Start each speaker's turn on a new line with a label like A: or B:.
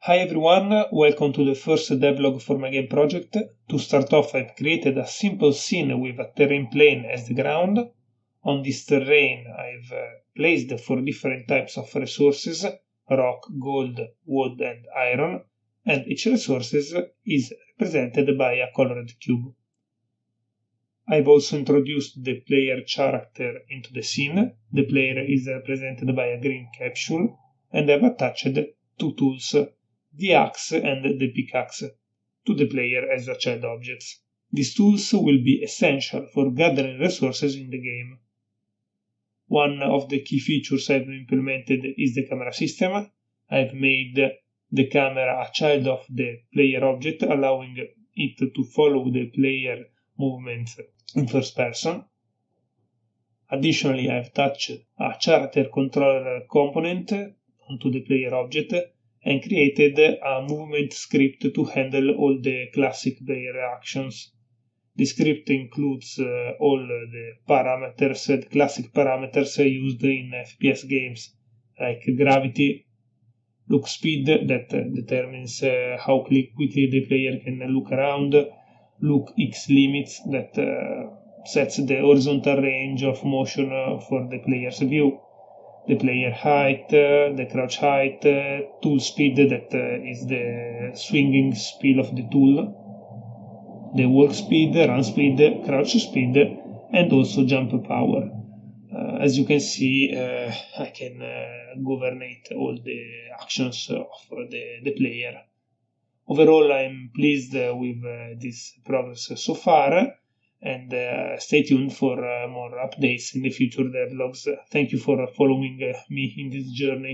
A: Hi everyone, welcome to the first devlog for my game project. To start off, I've created a simple scene with a terrain plane as the ground. On this terrain, I've placed 4 different types of resources: rock, gold, wood and iron, and each resource is represented by a colored cube. I've also introduced the player character into the scene. The player is represented by a green capsule, and I've attached 2 tools, the axe and the pickaxe, to the player as a child objects. These tools will be essential for gathering resources in the game. One of the key features I've implemented is the camera system. I've made the camera a child of the player object, allowing it to follow the player movements in first person. Additionally, I've attached a character controller component onto the player object and created a movement script to handle all the classic player actions. The script includes all the parameters, the classic parameters used in FPS games, like gravity, look speed that determines how quickly the player can look around, look X limits that sets the horizontal range of motion for the player's view, the player height, the crouch height, tool speed that is the swinging speed of the tool, the walk speed, run speed, crouch speed, and also jump power. As you can see, I can governate all the actions of the player. Overall, I'm pleased with this progress so far, and stay tuned for more updates in the future devlogs. Thank you for following me in this journey.